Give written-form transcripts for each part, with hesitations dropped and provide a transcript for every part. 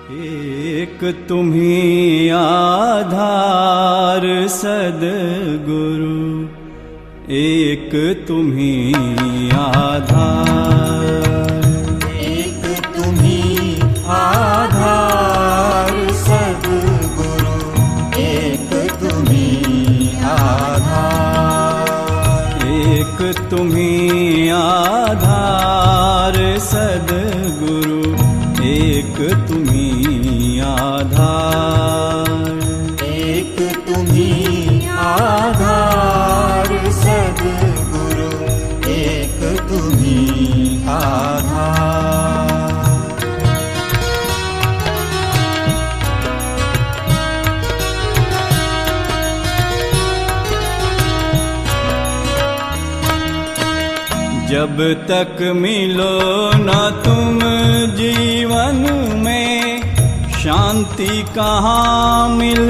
एक तुम्ही आधार सद्गुरु, एक तुम्ही आधार, एक तुम्ही आधार सद्गुरु, एक तुम्ही आधार, एक तुम्ही आधार सद्गुरु, एक तुम्ही आधार, एक तुम्ही आधार सद्गुरु, एक तुम्ही आधार। जब तक मिलो न तुम जीवन में, शांति कहाँ मिल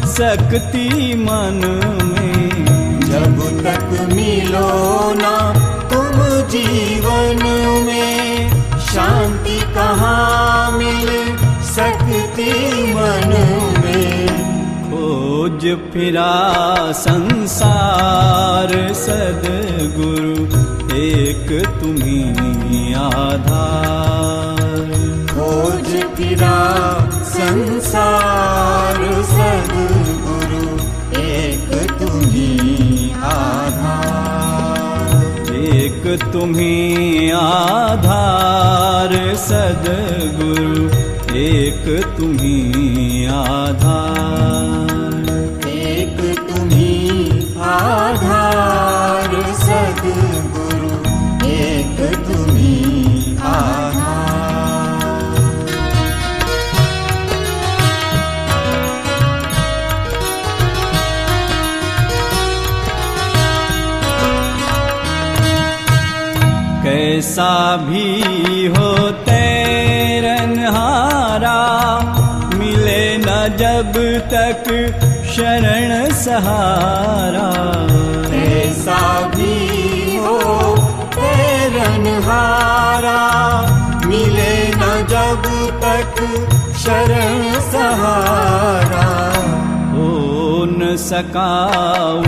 सकती मन में। जब तक मिलो ना तुम जीवन में, शांति कहाँ मिल सकती मन में। खोज फिरा संसार सद्गुरु, एक तुम्ही आधार, खोज फिरा संसार सद्गुरु, एक तुम्ही आधार, एक तुम्ही आधार सद्गुरु, एक तुम्ही आधार, एक तुम्ही आधार सद्गुरु, एक तुम्ही आधार। कैसा भी हो तैरनहारा, मिले न जब तक शरण सहारा। ऐसा भी हो तैरनहारा, मिले न जब तक शरण सहारा। हो न सका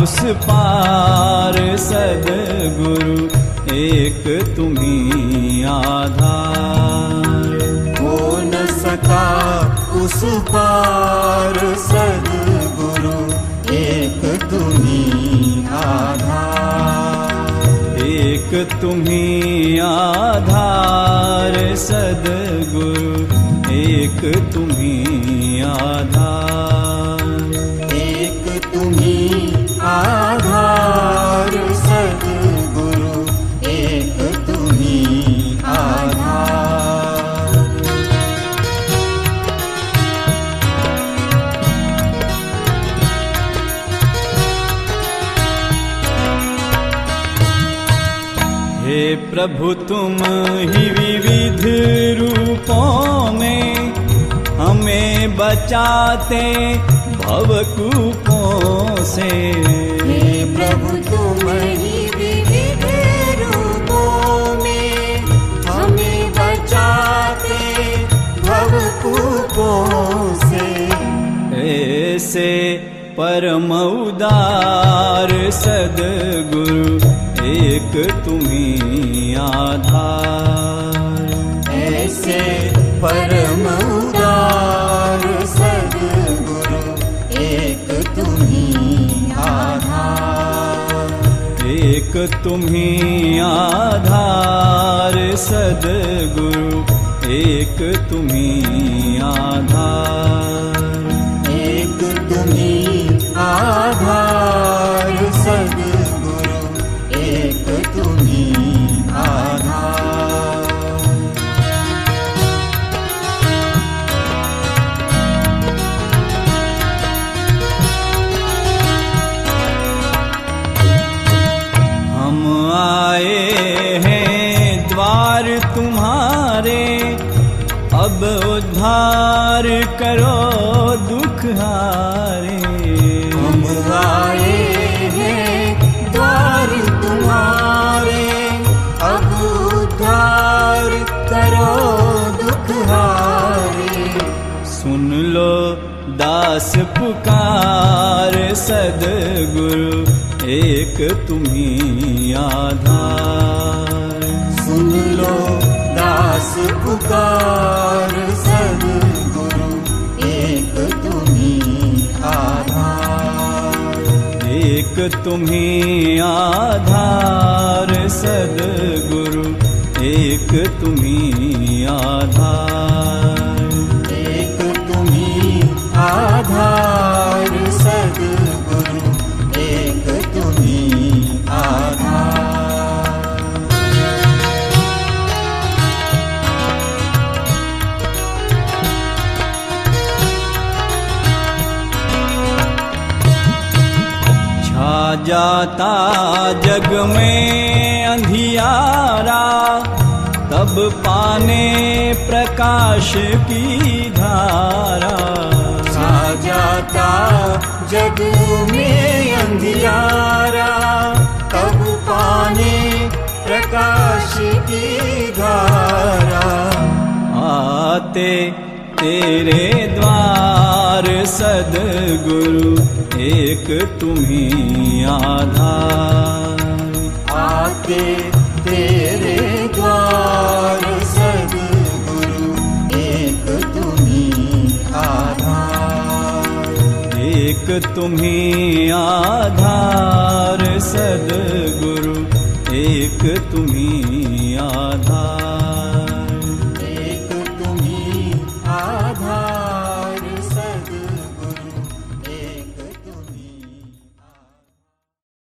उस पार सद्गुरु, एक तुम्ही आधार, हो न सका उस पार सद्गुरु, एक तुम्ही आधार, एक तुम्ही आधार सद्गुरु, एक तुम्ही आधार, एक तुम्ही आधार सद्गुरु, एक तुम्ही आधार। हे प्रभु तुम ही विविध रूपों में, हमें बचाते भवकूपों से। हे प्रभु तुम ही विविध रूपों में, हमें बचाते भवकूपों से। ऐसे परम उदार सद्गुरु, एक तुम्ही आधार, ऐसे परम उदार सद्गुरु, एक तुम्ही आधार, एक तुम्ही आधार सद्गुरु, एक तुम्ही आधार, एक तुम्ही आधार सद्गुरु, एक तुम्ही आधार। हम आए हैं द्वार तुम्हारे, अब उद्धार करो दुख हारे। हम आए हैं द्वार तुम्हारे, अब उद्धार करो दुख हारे। सुन लो दास पुकार सद्गुरु एक तुम्ही आधार। सुन लो दास पुकार सद्गुरु एक तुम्ही आधार। एक तुम्ही आधार सद्गुरु एक तुम्ही आधार। एक तुम्ही आधार सद्गुरु एक तुम्ही आधार। छा जाता जग में अंधियारा तब पाने प्रकाश की धारा। छा जाता जग में अंधियारा तब पाने प्रकाश की धारा। आते तेरे द्वार सद्गुरु एक तुम्ही आधार। आते तेरे द्वार सद्गुरु एक तुम्ही आधार। एक तुम्ही आधार सद्गुरु एक तुम्ही आधार।